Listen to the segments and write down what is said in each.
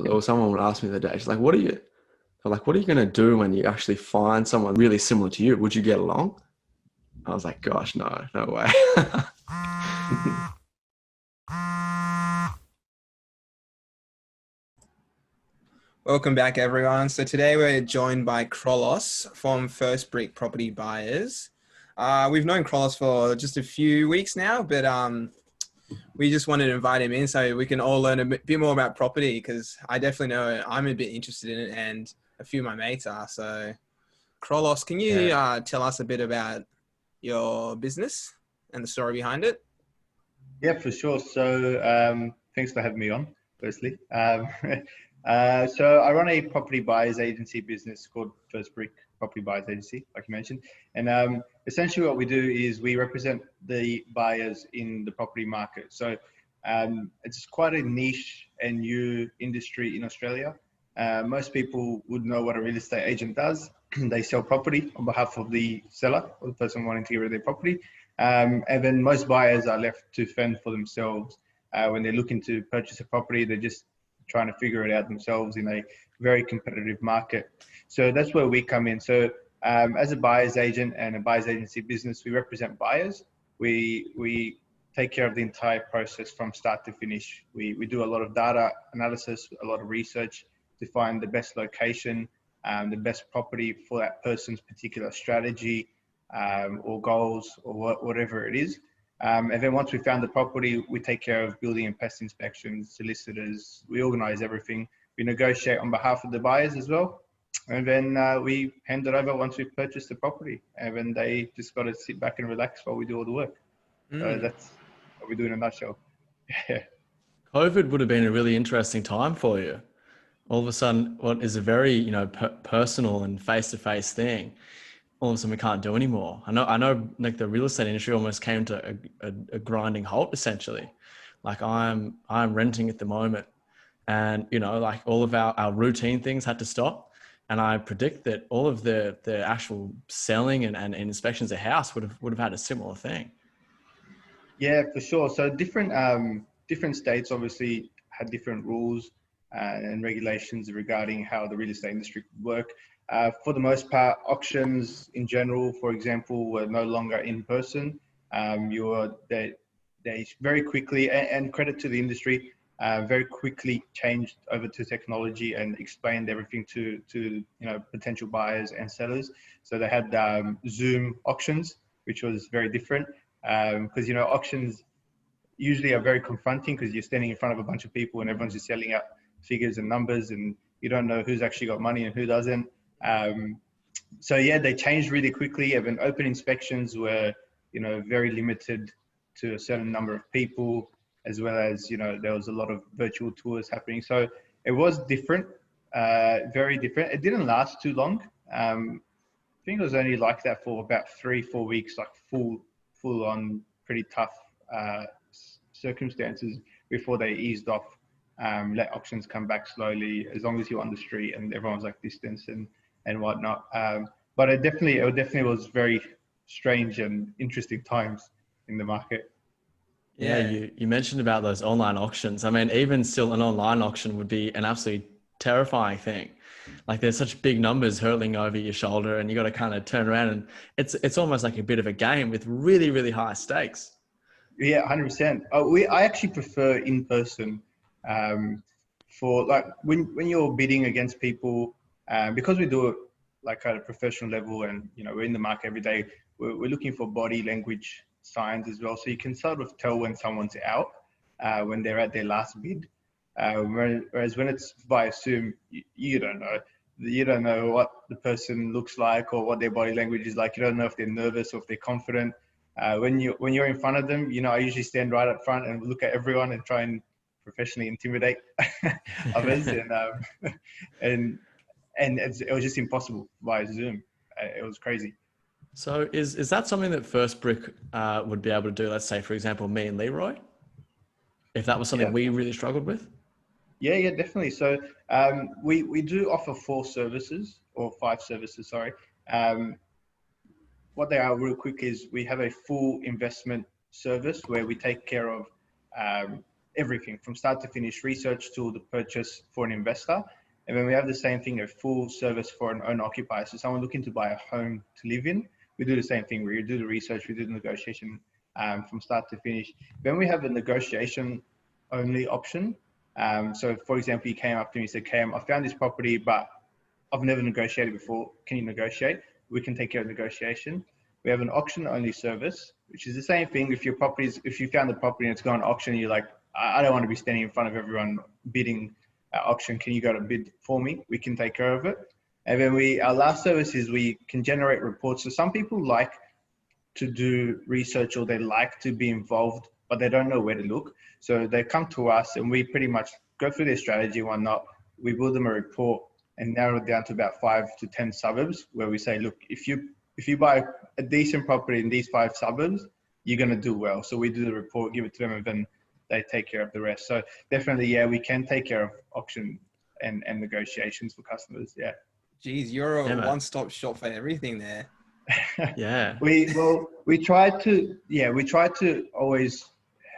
or someone would ask me the other day, she's like, what are you going to do when you actually find someone really similar to you? Would you get along? I was like, gosh, no way. Welcome back, everyone. So today we're joined by Kyrillos from First Brick Property Buyers. We've known Kyrillos for just a few weeks now, but we just wanted to invite him in so we can all learn a bit more about property, because I definitely know I'm a bit interested in it and a few of my mates are. So Kyrillos, can you tell us a bit about your business and the story behind it? Yeah, for sure. So thanks for having me on, firstly. So I run a property buyers agency business called First Brick Property Buyers Agency, like you mentioned. And essentially what we do is we represent the buyers in the property market. So it's quite a niche and new industry in Australia. Most people would know what a real estate agent does. They sell property on behalf of the seller or the person wanting to get rid of their property. And then most buyers are left to fend for themselves. When they're looking to purchase a property, they're just trying to figure it out themselves in a very competitive market. So that's where we come in. So as a buyer's agent and a buyer's agency business, we represent buyers. We take care of the entire process from start to finish. We do a lot of data analysis, a lot of research to find the best location, the best property for that person's particular strategy, or goals, or whatever it is. And then once we found the property, we take care of building and pest inspections, solicitors, we organize everything. We negotiate on behalf of the buyers as well. And then we hand it over once we've purchased the property. And then they just got to sit back and relax while we do all the work. So that's what we do in a nutshell. Yeah. COVID would have been a really interesting time for you. All of a sudden, what is a very, personal and face-to-face thing, all of a sudden we can't do anymore. I know like the real estate industry almost came to a grinding halt, essentially. Like I'm renting at the moment, and like all of our routine things had to stop. And I predict that all of the actual selling and inspections of house would have had a similar thing. Yeah, for sure. So different states obviously had different rules and regulations regarding how the real estate industry could work. For the most part, auctions in general, for example, were no longer in person. They very quickly, and credit to the industry, very quickly changed over to technology and explained everything to potential buyers and sellers. So they had Zoom auctions, which was very different, because auctions usually are very confronting because you're standing in front of a bunch of people and everyone's just yelling out figures and numbers, and you don't know who's actually got money and who doesn't. So yeah, they changed really quickly. Even open inspections were, very limited to a certain number of people, as well as, there was a lot of virtual tours happening. So it was different, very different. It didn't last too long. I think it was only like that for about 3-4 weeks, like full on pretty tough circumstances before they eased off. Let auctions come back slowly, as long as you're on the street and everyone's like distance and whatnot. But it definitely was very strange and interesting times in the market. Yeah, you mentioned about those online auctions. I mean, even still, an online auction would be an absolutely terrifying thing. Like there's such big numbers hurtling over your shoulder, and you got to kind of turn around, and it's almost like a bit of a game with really, really high stakes. Yeah, 100%. I actually prefer in person, for like when you're bidding against people, because we do it like at a professional level, and we're in the market every day. We're looking for body language signs as well, so you can sort of tell when someone's out, when they're at their last bid. Whereas when it's by Zoom, you don't know. You don't know what the person looks like or what their body language is like. You don't know if they're nervous or if they're confident. When you're in front of them, I usually stand right up front and look at everyone and try and professionally intimidate others, and it was just impossible via Zoom. It was crazy. So is that something that First Brick would be able to do? Let's say, for example, me and Leroy, if that was something we really struggled with. Yeah, definitely. So we do offer 4 services, or 5 services, sorry. What they are real quick is we have a full investment service where we take care of everything from start to finish, research to the purchase for an investor. And then we have the same thing, a full service for an owner occupier. So someone looking to buy a home to live in, we do the same thing. We do the research, we do the negotiation from start to finish. Then we have a negotiation only option. So for example, you came up to me and said, Cam, I found this property, but I've never negotiated before. Can you negotiate? We can take care of negotiation. We have an auction only service, which is the same thing. If you found the property and it's gone auction, and you're like, I don't want to be standing in front of everyone bidding at auction. Can you go to bid for me? We can take care of it. And then our last service is we can generate reports. So some people like to do research or they like to be involved, but they don't know where to look. So they come to us and we pretty much go through their strategy and whatnot. We build them a report and narrow it down to about 5 to 10 suburbs where we say, look, if you buy a decent property in these 5 suburbs, you're going to do well. So we do the report, give it to them, and then they take care of the rest. So definitely, yeah, we can take care of auction and negotiations for customers. Yeah. Geez, you're a one-stop shop for everything there. Yeah. We try to always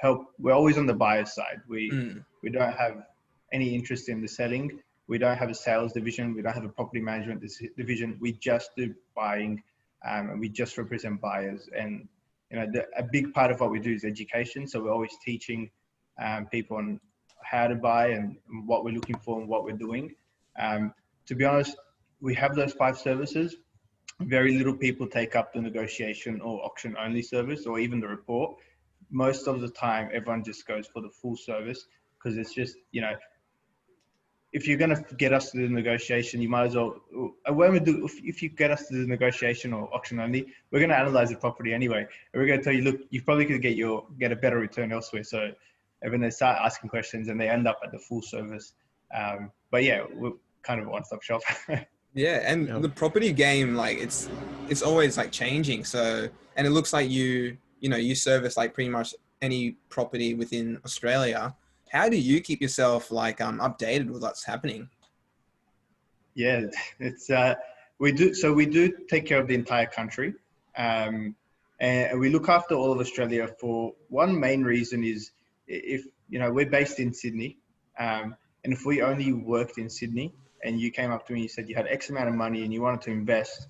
help. We're always on the buyer's side. We don't have any interest in the selling. We don't have a sales division. We don't have a property management division. We just do buying, and we just represent buyers. And a big part of what we do is education. So we're always teaching people on how to buy and what we're looking for and what we're doing. To be honest, we have those 5 services. Very little people take up the negotiation or auction only service or even the report. Most of the time, everyone just goes for the full service because it's just, if you're going to get us to the negotiation, you might as well, if you get us to the negotiation or auction only, we're going to analyze the property anyway. And we're going to tell you, look, you probably could get a better return elsewhere. So when they start asking questions and they end up at the full service. But yeah, we're kind of a one-stop shop. Yeah, and the property game, like it's always like changing. So, and it looks like you service like pretty much any property within Australia. How do you keep yourself like updated with what's happening? Yeah, it's we do take care of the entire country, and we look after all of Australia for one main reason is if we're based in Sydney, and if we only worked in Sydney and you came up to me and you said you had X amount of money and you wanted to invest,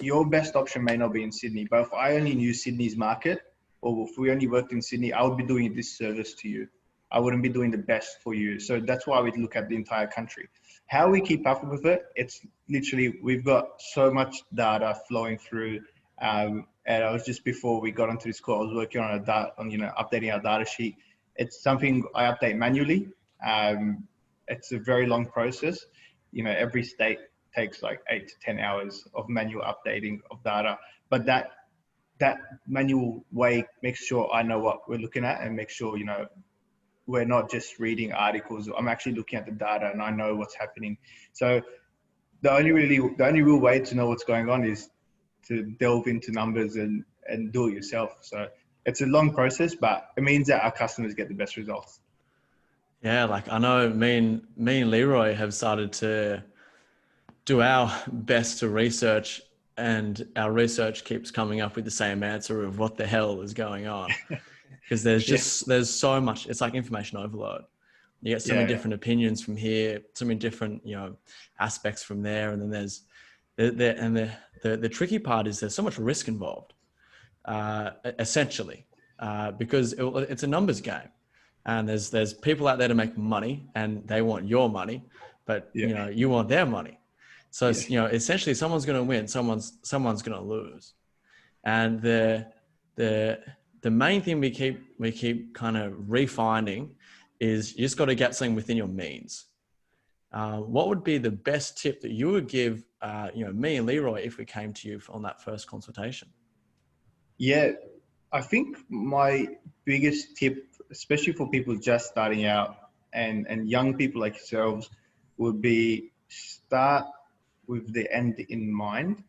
your best option may not be in Sydney. But if I only knew Sydney's market, or if we only worked in Sydney, I would be doing a disservice to you. I wouldn't be doing the best for you. So that's why we look at the entire country. How we keep up with it, it's literally, we've got so much data flowing through. And I was just, before we got onto this call, I was working on updating our data sheet. It's something I update manually. It's a very long process. Every state takes like 8 to 10 hours of manual updating of data, but that manual way makes sure I know what we're looking at and make sure, we're not just reading articles. I'm actually looking at the data and I know what's happening. So the only real way to know what's going on is to delve into numbers and do it yourself. So it's a long process, but it means that our customers get the best results. Yeah, like I know me and Leroy have started to do our best to research, and our research keeps coming up with the same answer of what the hell is going on. Because there's so much, it's like information overload. You get so many different opinions from here, so many different, aspects from there. And then there's the tricky part is there's so much risk involved, essentially, because it's a numbers game. And there's people out there to make money and they want your money, but you want their money. So essentially someone's going to win, someone's going to lose. And the main thing we keep kind of refining is you just got to get something within your means. What would be the best tip that you would give, me and Leroy, if we came to you on that first consultation? Yeah, I think my biggest tip, especially for people just starting out and young people like yourselves, would be start with the end in mind.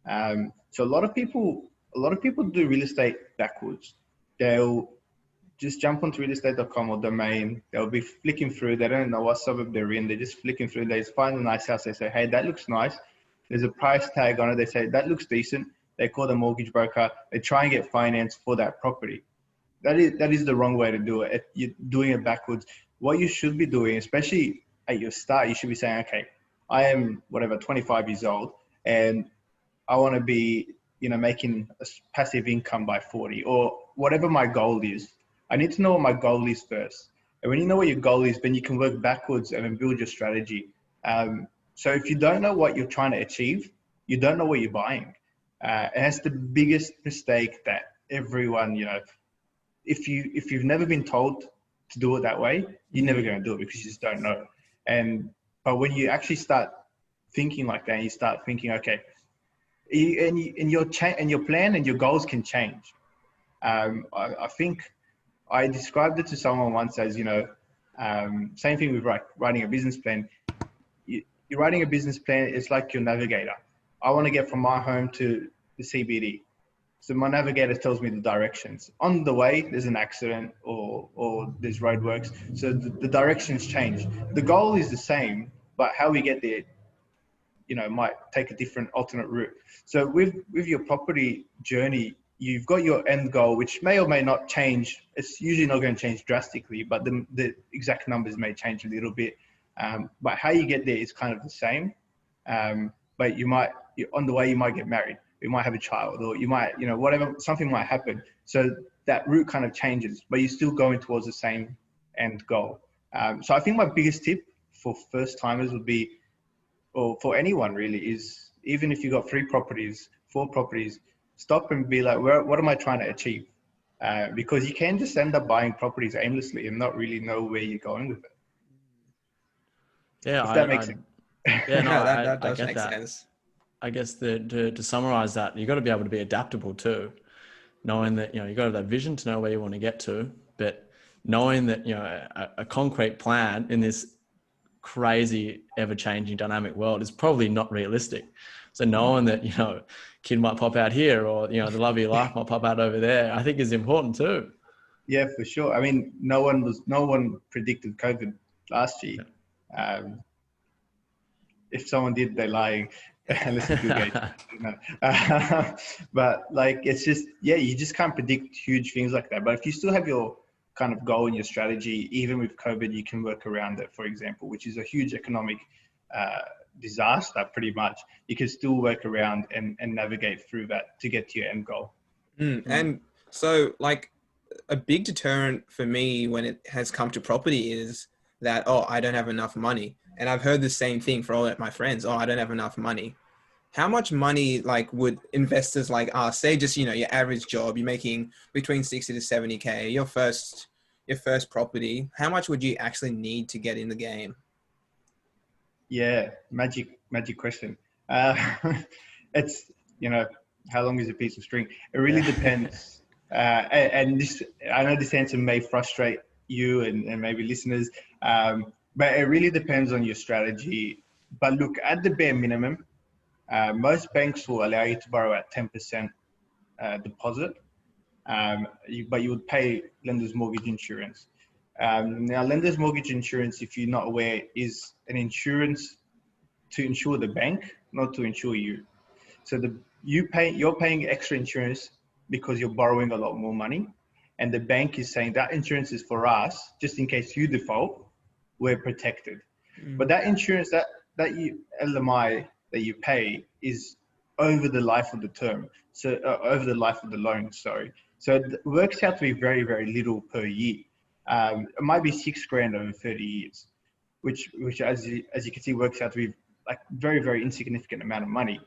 So a lot of people do real estate backwards. They'll just jump onto realestate.com or domain. They'll be flicking through. They don't know what suburb they're in. They're just flicking through. They just find a nice house. They say, hey, that looks nice. There's a price tag on it. They say, that looks decent. They call the mortgage broker. They try and get finance for that property. that is the wrong way to do it. You're doing it backwards. What you should be doing, especially at your start, you should be saying, okay, I am whatever 25 years old, and I want to be, making a passive income by 40, or whatever my goal is. I need to know what my goal is first. And when you know what your goal is, then you can work backwards and then build your strategy. So if you don't know what you're trying to achieve, you don't know what you're buying. And that's the biggest mistake that everyone, if you've never been told to do it that way, you're never going to do it because you just don't know. But when you actually start thinking like that, you start thinking, okay, and your plan and your goals can change. I think I described it to someone once as, same thing with writing a business plan. You're writing a business plan, it's like your navigator. I want to get from my home to the CBD. So my navigator tells me the directions. On the way, there's an accident or there's roadworks. So the directions change. The goal is the same, but how we get there, might take a different alternate route. So with your property journey, you've got your end goal, which may or may not change. It's usually not going to change drastically, but the exact numbers may change a little bit. But how you get there is kind of the same. But on the way, you might get married, you might have a child, or you might, whatever, something might happen. So that route kind of changes, but you're still going towards the same end goal. So I think my biggest tip for first timers would be, or for anyone really, is even if you've got 3 properties, 4 properties, stop and be like, what am I trying to achieve? Because you can just end up buying properties aimlessly and not really know where you're going with it. Yeah, if that makes sense. Yeah, no, that I does get make that. sense. I guess to summarize that, you got to be able to be adaptable too, knowing that, you got to have that vision to know where you want to get to, but knowing that, a concrete plan in this crazy, ever-changing, dynamic world is probably not realistic. So knowing that, kid might pop out here, or, the love of your life might pop out over there, I think is important too. Yeah, for sure. I mean, no one predicted COVID last year. If someone did, they're lying. Unless it's Bill Gates. But it's just, you just can't predict huge things like that. But if you still have your kind of goal and your strategy, even with COVID, you can work around it, for example, which is a huge economic disaster, pretty much. You can still work around and navigate through that to get to your end goal. And so a big deterrent for me when it has come to property is that, I don't have enough money. And I've heard the same thing for all of my friends. I don't have enough money. How much money would investors like us, say just, your average job, you're making between 60 to 70K, your first property, how much would you actually need to get in the game? Yeah, magic question. It's, how long is a piece of string? It really depends. And this, I know this answer may frustrate you and maybe listeners, but it really depends on your strategy. But look, at the bare minimum, most banks will allow you to borrow at 10% deposit, but you would pay lender's mortgage insurance. Now, lender's mortgage insurance, if you're not aware, is an insurance to insure the bank, not to insure you. So you're paying extra insurance because you're borrowing a lot more money, and the bank is saying that insurance is for us, just in case you default, we're protected. But that insurance, that LMI that you pay is over the life of the term, so over the life of the loan. Sorry, so it works out to be very, very little per year. It might be $6,000 over 30 years, which as you can see works out to be very, very insignificant amount of money.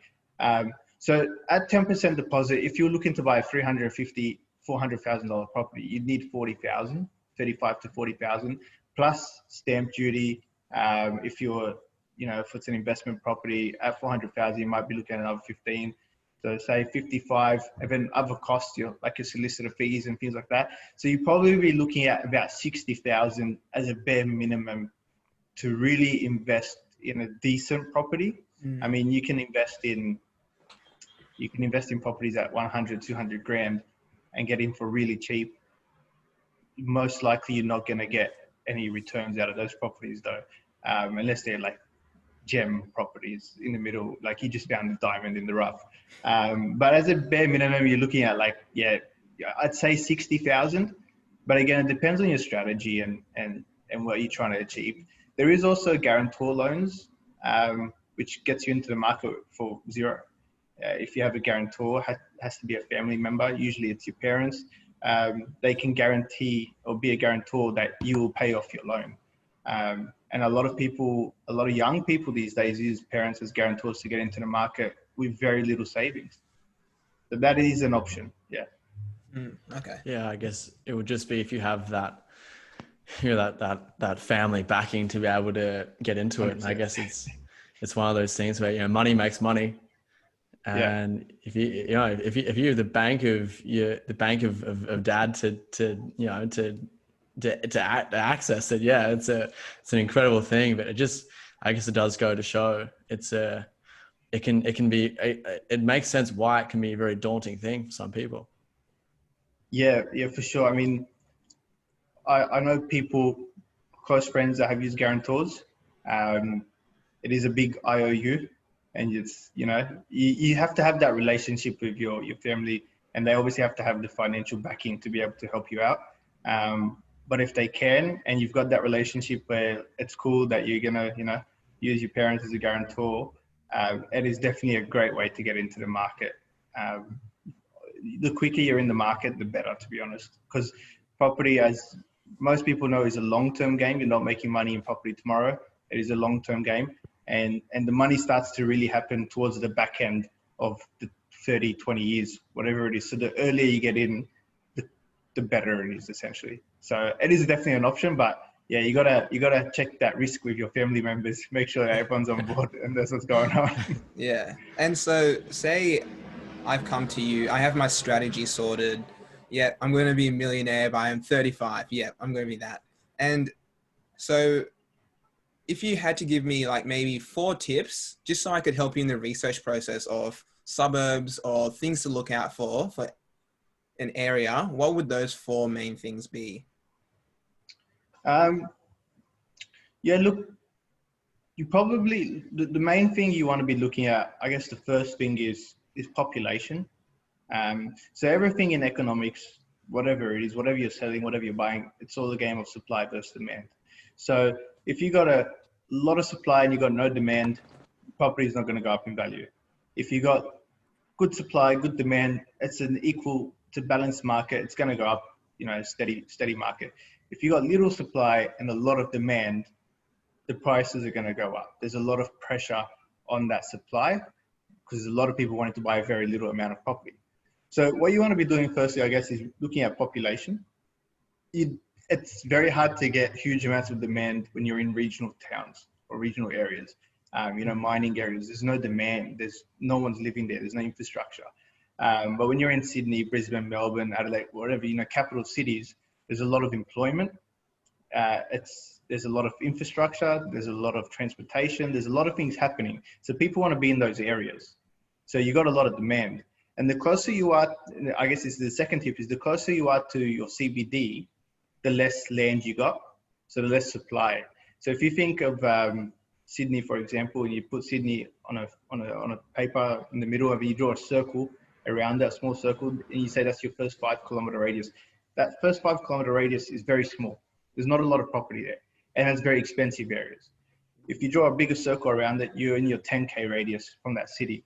So at 10% deposit, if you're looking to buy a $350,000, $400,000 property, you'd need $40,000, $35,000 to $40,000 plus stamp duty. If it's an investment property at $400,000, you might be looking at another 15. So say 55, and then other costs, like your solicitor fees and things like that. So you probably be looking at about 60,000 as a bare minimum to really invest in a decent property. I mean, you can invest in properties at 100, 200 grand and get in for really cheap. Most likely you're not going to get any returns out of those properties though, unless they're gem properties in the middle, you just found a diamond in the rough. But as a bare minimum, you're looking at I'd say 60,000 But again, it depends on your strategy and what you're trying to achieve. There is also guarantor loans, which gets you into the market for zero. If you have a guarantor, has to be a family member. Usually it's your parents. They can guarantee or be a guarantor that you will pay off your loan. And a lot of young people these days use parents as guarantors to get into the market with very little savings. So that is an option. Yeah. Okay. Yeah, I guess it would just be if you have that, that family backing to be able to get into it. And I 100%. guess it's one of those things where, money makes money. And if you're the bank of dad to access it, yeah, it's an incredible thing. But I guess it does go to show it makes sense why it can be a very daunting thing for some people. Yeah, for sure. I mean, I know people, close friends that have used guarantors. It is a big IOU, and it's, you have to have that relationship with your family, and they obviously have to have the financial backing to be able to help you out. But if they can, and you've got that relationship where it's cool that you're gonna, use your parents as a guarantor, it is definitely a great way to get into the market. The quicker you're in the market, the better, to be honest, because property, as most people know, is a long-term game. You're not making money in property tomorrow. It is a long-term game. And the money starts to really happen towards the back end of the 30, 20 years, whatever it is. So the earlier you get in, the better it is, essentially. So it is definitely an option, but yeah, you gotta check that risk with your family members, make sure that everyone's on board and that's what's going on. Yeah. And so say I've come to you, I have my strategy sorted. Yeah, I'm going to be a millionaire by I'm 35. Yeah, I'm going to be that. And so if you had to give me like maybe 4 tips, just so I could help you in the research process of suburbs or things to look out for an area, what would those 4 main things be? Yeah, look, you probably, the main thing you want to be looking at, I guess the first thing is population. So everything in economics, whatever it is, whatever you're selling, whatever you're buying, it's all a game of supply versus demand. So if you got a lot of supply and you got no demand, property is not going to go up in value. If you got good supply, good demand, it's an equal to balanced market. It's going to go up, steady market. If you got little supply and a lot of demand, the prices are going to go up. There's a lot of pressure on that supply because a lot of people wanting to buy a very little amount of property. So what you want to be doing firstly, I guess, is looking at population. It's very hard to get huge amounts of demand when you're in regional towns or regional areas, mining areas. There's no demand. There's no one's living there. There's no infrastructure. But when you're in Sydney, Brisbane, Melbourne, Adelaide, whatever, capital cities, there's a lot of employment. There's a lot of infrastructure. There's a lot of transportation. There's a lot of things happening. So people want to be in those areas. So you got a lot of demand. And the closer you are, I guess this is the second tip, is the closer you are to your CBD, the less land you got, so the less supply. So if you think of Sydney, for example, and you put Sydney on a paper in the middle of it, you draw a circle around that small circle, and you say that's your first 5 kilometer radius. That first 5 kilometer radius is very small. There's not a lot of property there, and it's very expensive areas. If you draw a bigger circle around it, you're in your 10K radius from that city.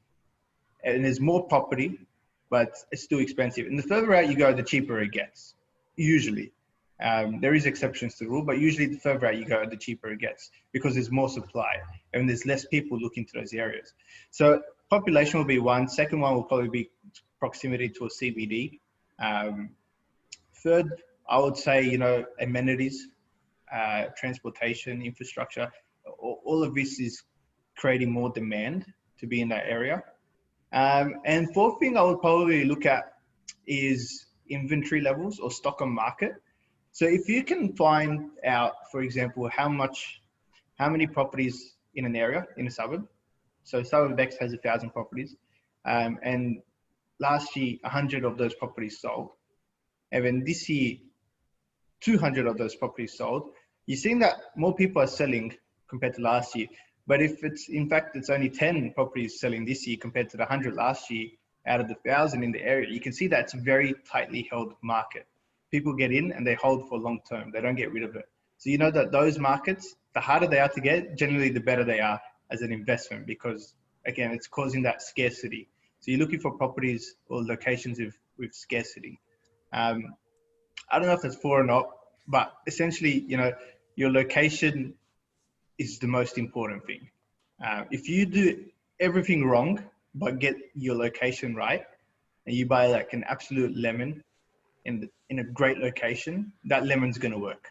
And there's more property, but it's still expensive. And the further out you go, the cheaper it gets, usually. There is exceptions to the rule, but usually the further out you go, the cheaper it gets because there's more supply and there's less people looking to those areas. So population will be one. Second one will probably be proximity to a CBD. Third, I would say, amenities, transportation, infrastructure. All of this is creating more demand to be in that area. And fourth thing I would probably look at is inventory levels or stock on market. So if you can find out, for example, how many properties in an area, in a suburb. So suburb X has 1,000 properties, and last year 100 of those properties sold, and then this year 200 of those properties sold. You're seeing that more people are selling compared to last year. But if it's only 10 properties selling this year compared to the 100 last year out of the 1,000 in the area, you can see that it's a very tightly held market. people get in and they hold for long term. They don't get rid of it. So you know that those markets, the harder they are to get, generally the better they are as an investment, because again, it's causing that scarcity. So you're looking for properties or locations with scarcity. I don't know if that's for or not, but essentially, you know, your location is the most important thing. If you do everything wrong, but get your location right, and you buy like an absolute lemon in a great location, that lemon's going to work.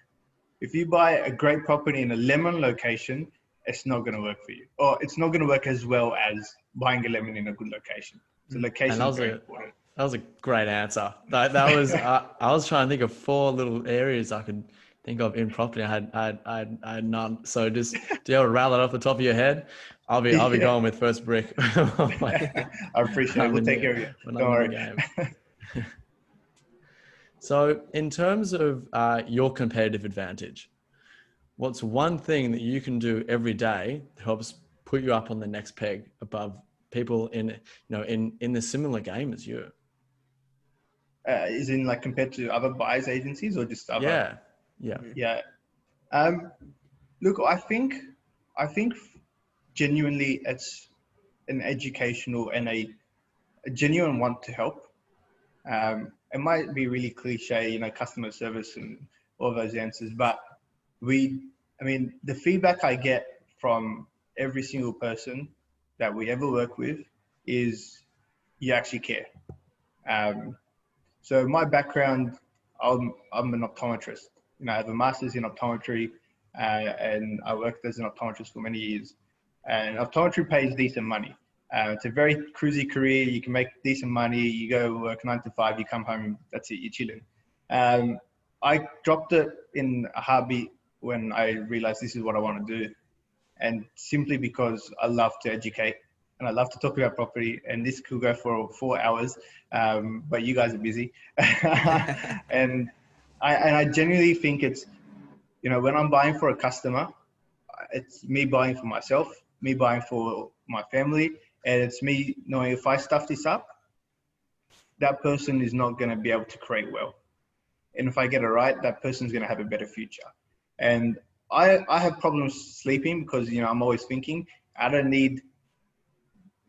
If you buy a great property in a lemon location, it's not going to work for you, or it's not going to work as well as buying a lemon in a good location. So location is very important. That was a great answer. That was I was trying to think of 4 little areas I could think of in property. I had none. So just do you have to rattle it off the top of your head? I'll be going with first brick. I appreciate it. We'll take care of you. When Don't I'm worry. in the game. So in terms of your competitive advantage, what's one thing that you can do every day that helps put you up on the next peg above people in the similar game as you? Is in like compared to other buyers agencies or just other? Yeah. Look, I think genuinely it's an educational and a genuine want to help. It might be really cliche, you know, customer service and all those answers, but the feedback I get from every single person that we ever work with is you actually care. So my background, I'm an optometrist. You know, I have a master's in optometry, and I worked as an optometrist for many years. And optometry pays decent money. It's a very cruisy career. You can make decent money. You go work 9 to 5, you come home, that's it, you're chilling. I dropped it in a heartbeat when I realized this is what I want to do. And simply because I love to educate and I love to talk about property, and this could go for 4 hours, but you guys are busy. And I genuinely think it's, you know, when I'm buying for a customer, it's me buying for myself, me buying for my family, and it's me knowing if I stuff this up, that person is not going to be able to create well. And if I get it right, that person's going to have a better future. And I have problems sleeping because, you know, I'm always thinking, I don't need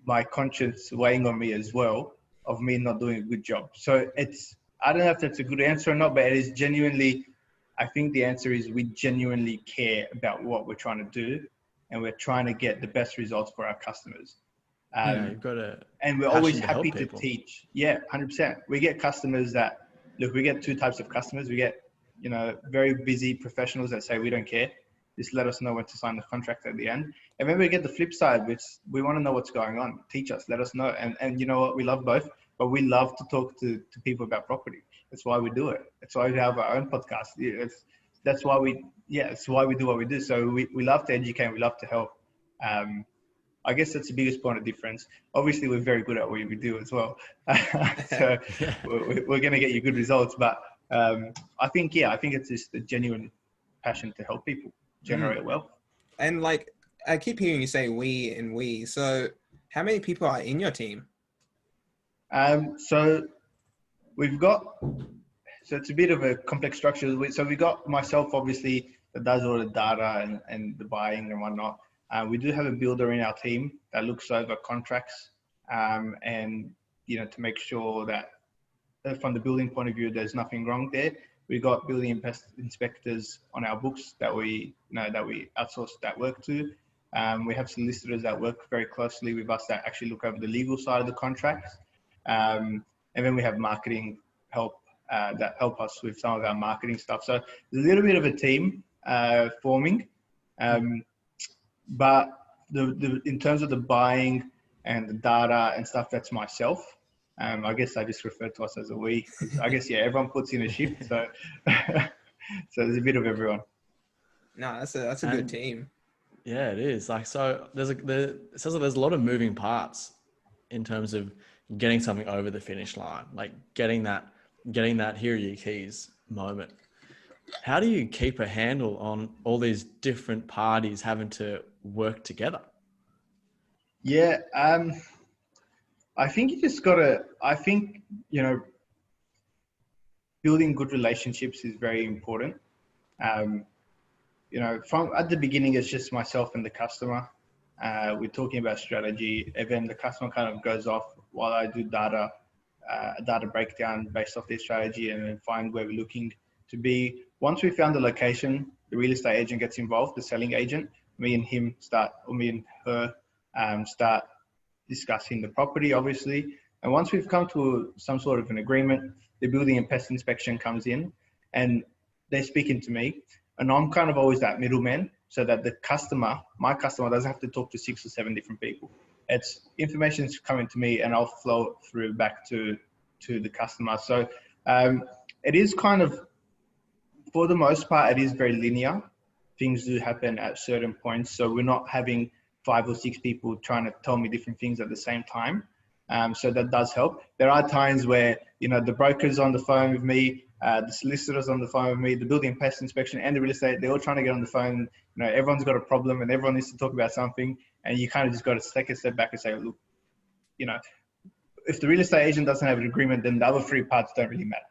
my conscience weighing on me as well of me not doing a good job. So it's, I don't know if that's a good answer or not, but it is genuinely, I think the answer is we genuinely care about what we're trying to do, and we're trying to get the best results for our customers. You've got a and we're always passion to help happy to people. teach. Yeah, 100%. We get customers that, look, we get 2 types of customers. We get, you know, very busy professionals that say, we don't care. Just let us know when to sign the contract at the end. And then we get the flip side, which we want to know what's going on. Teach us, let us know. And you know what? We love both, but we love to talk to people about property. That's why we do it. That's why we have our own podcast. That's why we do what we do. So we love to educate, we love to help. I guess that's the biggest point of difference. Obviously, we're very good at what we do as well. So we're going to get you good results. But I think it's just a genuine passion to help people generate wealth. And like, I keep hearing you say we. So how many people are in your team? So it's a bit of a complex structure. So we got myself, obviously, that does all the data and the buying and whatnot. We do have a builder in our team that looks over contracts, and, you know, to make sure that from the building point of view, there's nothing wrong there. We got building inspectors on our books that we outsource that work to. We have solicitors that work very closely with us that actually look over the legal side of the contracts. And then we have marketing help that help us with some of our marketing stuff. So there's a little bit of a team forming. But in terms of the buying and the data and stuff, that's myself. I guess I just refer to us as a we. I guess, yeah, everyone puts in a shift. So there's a bit of everyone. No, that's a good team. Yeah, it is. Like, so it says that there's a lot of moving parts in terms of getting something over the finish line, like getting that here are your keys moment. How do you keep a handle on all these different parties having to work together? Yeah, I think you just gotta, you know, building good relationships is very important. You know, from at the beginning, it's just myself and the customer. We're talking about strategy, and then the customer kind of goes off while I do data breakdown based off their strategy, and then find where we're looking to be. Once we found the location, the real estate agent gets involved, the selling agent. Me and her start discussing the property, obviously. And once we've come to some sort of an agreement, the building and pest inspection comes in, and they're speaking to me, and I'm kind of always that middleman, so that the customer, my customer, doesn't have to talk to 6 or 7 different people. It's information's coming to me, and I'll flow it through back to the customer. So it is kind of, for the most part, it is very linear. Things do happen at certain points, so we're not having 5 or 6 people trying to tell me different things at the same time. So that does help. There are times where, you know, the broker's on the phone with me, the solicitor's on the phone with me, the building and pest inspection and the real estate, they're all trying to get on the phone. You know, everyone's got a problem and everyone needs to talk about something. And you kind of just got to take a step back and say, look, you know, if the real estate agent doesn't have an agreement, then the other 3 parts don't really matter.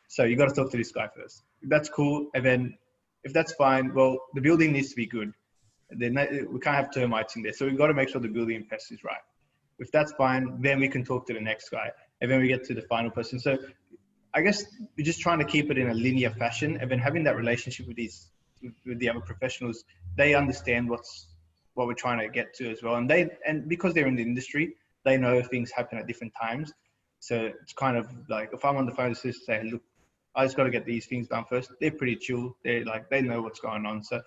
So you got to talk to this guy first. That's cool. And then if that's fine, well, the building needs to be good. Then we can't have termites in there. So we've got to make sure the building and pest is right. If that's fine, then we can talk to the next guy. And then we get to the final person. So I guess we're just trying to keep it in a linear fashion. And then having that relationship with the other professionals, they understand what we're trying to get to as well. And because they're in the industry, they know things happen at different times. So it's kind of like, if I'm on the phone to say, look, I just got to get these things done first. They're pretty chill. They're like, they know what's going on. So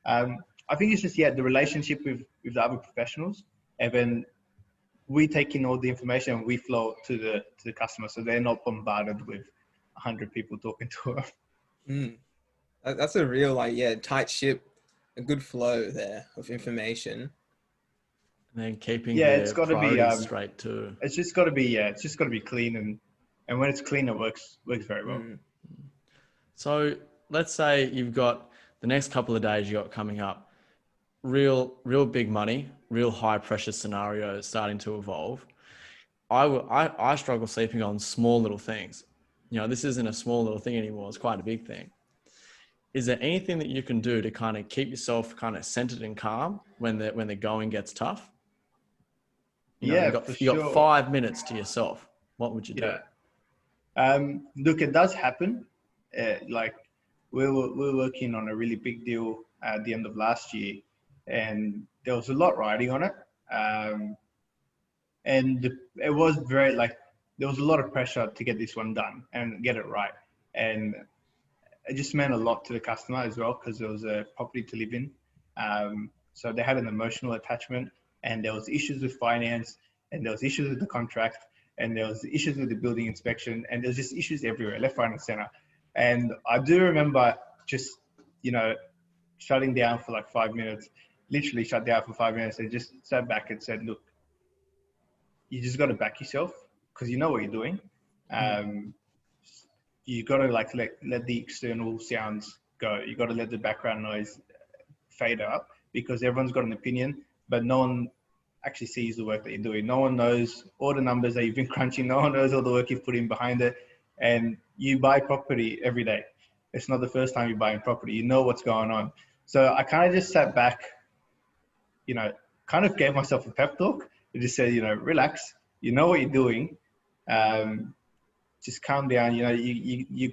I think it's just, the relationship with the other professionals, and then we take in all the information and we flow to the customer, so they're not bombarded with 100 people talking to them. That's a real, tight ship, a good flow there of information. And then keeping it's got to be straight too. It's just got to be clean, and when it's clean, it works very well. So let's say you've got the next couple of days you got coming up, real big money, real high pressure scenarios starting to evolve. I struggle sleeping on small little things. You know, this isn't a small little thing anymore. It's quite a big thing. Is there anything that you can do to kind of keep yourself kind of centered and calm when the going gets tough? You got 5 minutes to yourself. What would you do? Look, it does happen. Like we're working on a really big deal at the end of last year, and there was a lot riding on it. And it was very, there was a lot of pressure to get this one done and get it right. And it just meant a lot to the customer as well, because there was a property to live in. So they had an emotional attachment, and there was issues with finance, and there was issues with the contract, and there was issues with the building inspection, and there's just issues everywhere, left, right, and center. And I do remember just, shutting down for 5 minutes, literally shut down for 5 minutes, and just sat back and said, look, you just got to back yourself, because you know what you're doing. You got to let the external sounds go. You got to let the background noise fade out, because everyone's got an opinion, but no one actually sees the work that you're doing. No one knows all the numbers that you've been crunching. No one knows all the work you've put in behind it. And you buy property every day. It's not the first time you're buying property. You know what's going on. So I kind of just sat back, kind of gave myself a pep talk. I just said, relax. You know what you're doing. Just calm down.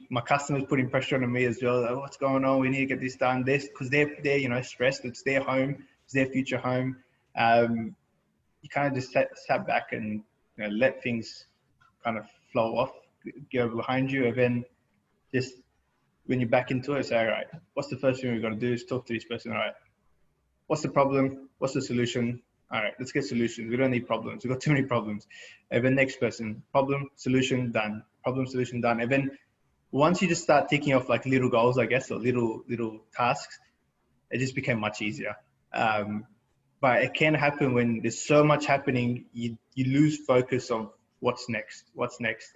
My customers putting pressure on me as well. Oh, what's going on? We need to get this done. Because they're stressed. It's their home. It's their future home. You kind of just sat back and let things kind of flow off, go behind you, and then just when you're back into it, say, all right, what's the first thing we've got to do is talk to this person. All right, what's the problem? What's the solution? All right, let's get solutions. We don't need problems. We've got too many problems. And then next person, problem, solution, done. Problem, solution, done. And then once you just start ticking off little goals, I guess, or little tasks, it just became much easier. But it can happen when there's so much happening, you lose focus of what's next,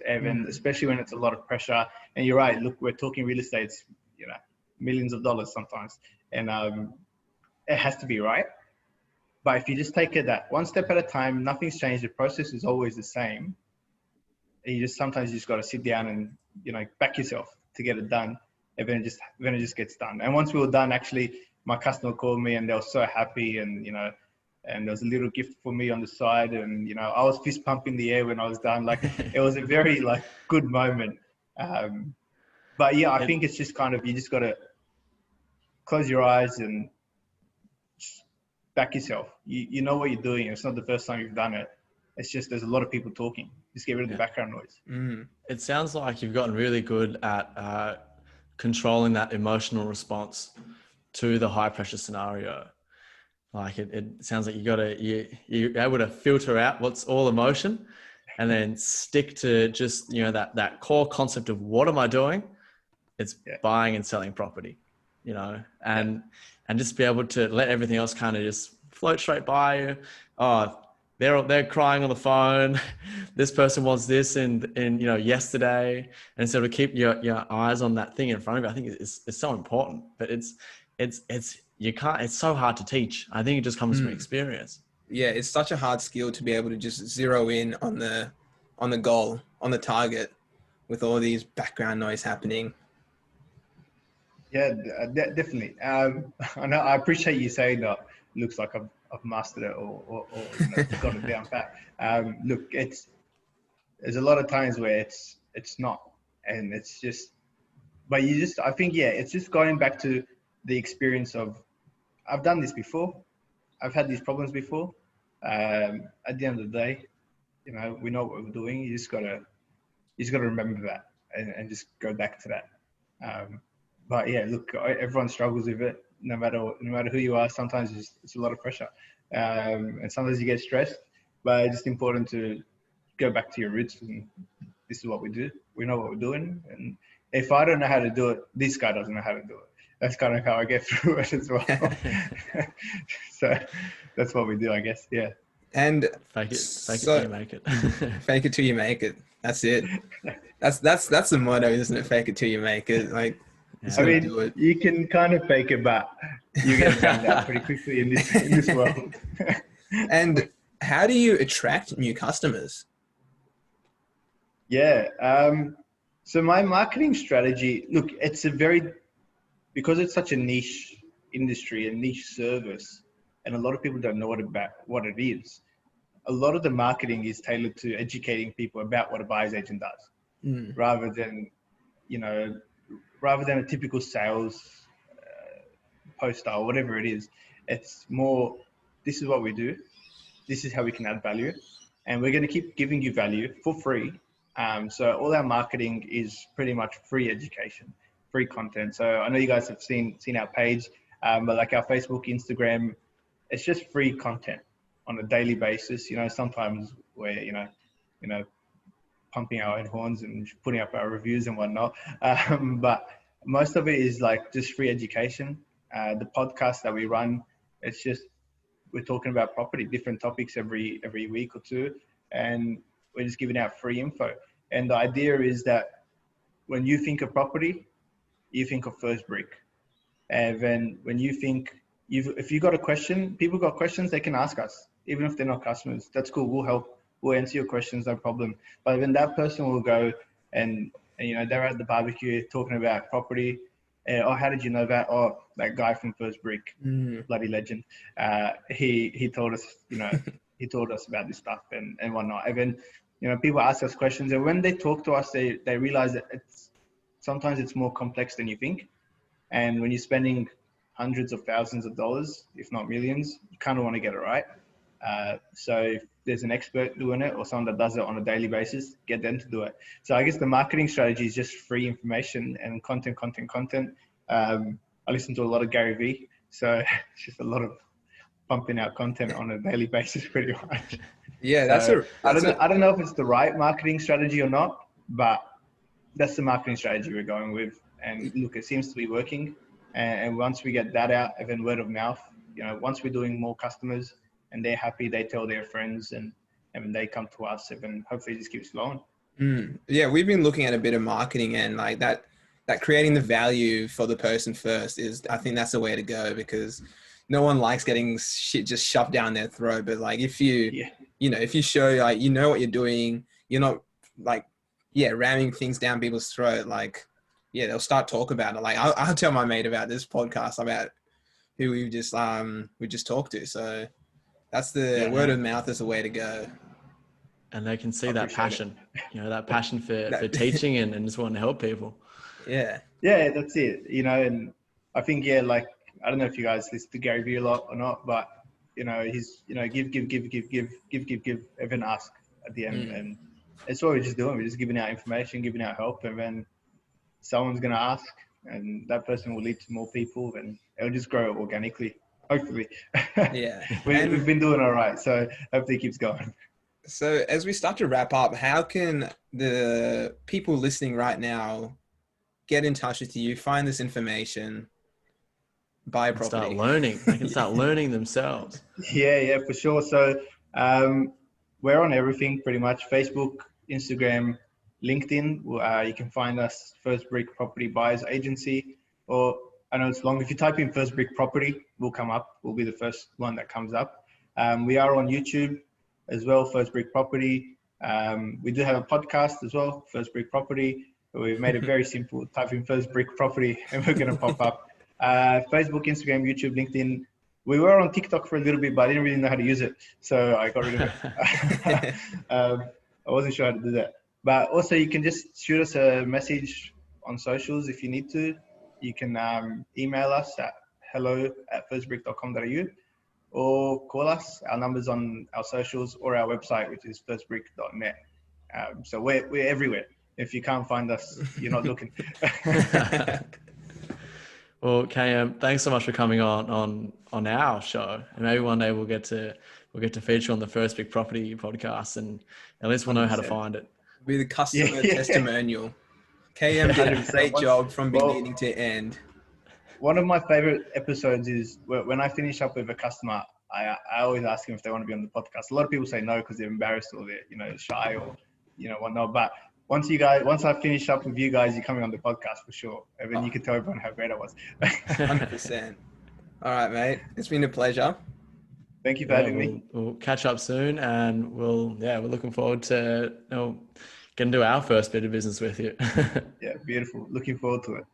and then especially when it's a lot of pressure. And you're right, look, we're talking real estate, millions of dollars sometimes, and it has to be right. But if you just take it that one step at a time, nothing's changed. The process is always the same. And sometimes you just got to sit down and back yourself. to get it done. And then it just gets done. And once we were done, actually, my customer called me and they were so happy, and and there was a little gift for me on the side, and I was fist pumping the air when I was done. Like, it was a very good moment. But yeah, I think it's just kind of, you just got to close your eyes and back yourself. You know what you're doing. It's not the first time you've done it. It's just, there's a lot of people talking. Just get rid of the background noise. It sounds like you've gotten really good at controlling that emotional response to the high pressure scenario. Like, it sounds like you're able to filter out what's all emotion, and then stick to just, that core concept of, what am I doing? It's buying and selling property, and just be able to let everything else kind of just float straight by you. Oh, they're crying on the phone. This person wants this in yesterday. And so to keep your eyes on that thing in front of you, I think it's so important. But it's so hard to teach. I think it just comes from experience. Yeah, it's such a hard skill to be able to just zero in on the goal, on the target, with all these background noise happening. Yeah, definitely. I know. I appreciate you saying that. Looks like I've mastered it or got it down pat. Look, there's a lot of times where it's not, and it's just. But I think it's just going back to the experience of, I've done this before. I've had these problems before. At the end of the day, we know what we're doing. You just gotta remember that and just go back to that. But yeah, look, everyone struggles with it. No matter who you are, sometimes it's a lot of pressure, and sometimes you get stressed. But it's just important to go back to your roots, and this is what we do. We know what we're doing, and if I don't know how to do it, this guy doesn't know how to do it. That's kind of how I get through it as well. So that's what we do, I guess. Yeah. And fake it till you make it. Fake it till you make it. That's it. That's the motto, isn't it? Fake it till you make it. Like, I mean, you can kind of fake it, but you get found out pretty quickly in this world. And how do you attract new customers? Yeah. So my marketing strategy, look, because it's such a niche industry, a niche service, and a lot of people don't know what it is. A lot of the marketing is tailored to educating people about what a buyer's agent does, rather than a typical sales poster or whatever it is. It's more, this is what we do, this is how we can add value, and we're going to keep giving you value for free. So all our marketing is pretty much free education, free content. So I know you guys have seen our page, but like our Facebook, Instagram, it's just free content on a daily basis. Sometimes we're pumping our own horns and putting up our reviews and whatnot, but most of it is like just free education. The podcast that we run, it's just, we're talking about property, different topics every week or two, and we're just giving out free info. And the idea is that when you think of property, you think of First Brick. And then when you think, if you got a question, people got questions, they can ask us, even if they're not customers. That's cool. We'll help. We'll answer your questions, no problem. But then that person will go and they're at the barbecue talking about property. And, oh, how did you know that? Oh, that guy from First Brick, bloody legend. He told us, he told us about this stuff and whatnot. And then, people ask us questions, and when they talk to us, they realize that sometimes it's more complex than you think. And when you're spending hundreds of thousands of dollars, if not millions, you kind of want to get it right. So if there's an expert doing it or someone that does it on a daily basis, get them to do it. So I guess the marketing strategy is just free information and content. I listen to a lot of Gary Vee, so it's just a lot of pumping out content on a daily basis pretty much. Yeah, so I don't know if it's the right marketing strategy or not, but that's the marketing strategy we're going with. And look, it seems to be working. And once we get that out, and then word of mouth, once we're doing more customers and they're happy, they tell their friends, and then they come to us, and then hopefully it just keeps flowing. Yeah, we've been looking at a bit of marketing, and like that creating the value for the person first I think that's the way to go, because no one likes getting shit just shoved down their throat. But like, if you, if you show like, what you're doing, you're not like, ramming things down people's throat. Like, yeah, they'll start talking about it. Like I'll tell my mate about this podcast about who we just talked to. So that's the Yeah, word Yeah. of mouth is the way to go. And they can see I that appreciate it. passion, that passion for That, teaching and just wanting to help people. yeah. Yeah, that's it. And I think, yeah, like, I don't know if you guys listen to Gary Vee a lot or not, but, he's, give, everyone ask at the end. Mm. And it's what we're just doing. We're just giving out information, giving out help, and then someone's going to ask, and that person will lead to more people, and it'll just grow organically, hopefully. Yeah. We've been doing all right, so hopefully it keeps going. So as we start to wrap up, how can the people listening right now get in touch with you, find this information, buy a And start property? learning. They can start learning themselves. Yeah, for sure. So we're on everything pretty much: Facebook, Instagram, LinkedIn. You can find us First Brick Property Buyers Agency, or I know it's long. If you type in First Brick Property, we'll come up. We'll be the first one that comes up. We are on YouTube as well, First Brick Property. We do have a podcast as well, First Brick Property. We've made it very simple. Type in First Brick Property and we're going to pop up. Facebook, Instagram, YouTube, LinkedIn. We were on TikTok for a little bit, but I didn't really know how to use it. So I got rid of it. I wasn't sure how to do that. But also you can just shoot us a message on socials if you need to. You can email us at hello@firstbrick.com.au or call us. Our number's on our socials or our website, which is firstbrick.net. So we're everywhere. If you can't find us, you're not looking. Well, KM, thanks so much for coming on our show, and maybe one day we'll get to feature on the First Big Property podcast, and at least we'll know how to 100%. find it. Be the customer Yeah. testimonial. KM did a 100%. great job from Well, beginning to end. One of my favorite episodes is when I finish up with a customer, I always ask them if they want to be on the podcast. A lot of people say no because they're embarrassed or they're shy or whatnot. But once I finish up with you guys, you're coming on the podcast for sure, and then you can tell everyone how great I was. 100%. All right, mate. It's been a pleasure. Thank you for having me. We'll catch up soon, and we're looking forward to getting to our first bit of business with you. Yeah, beautiful. Looking forward to it.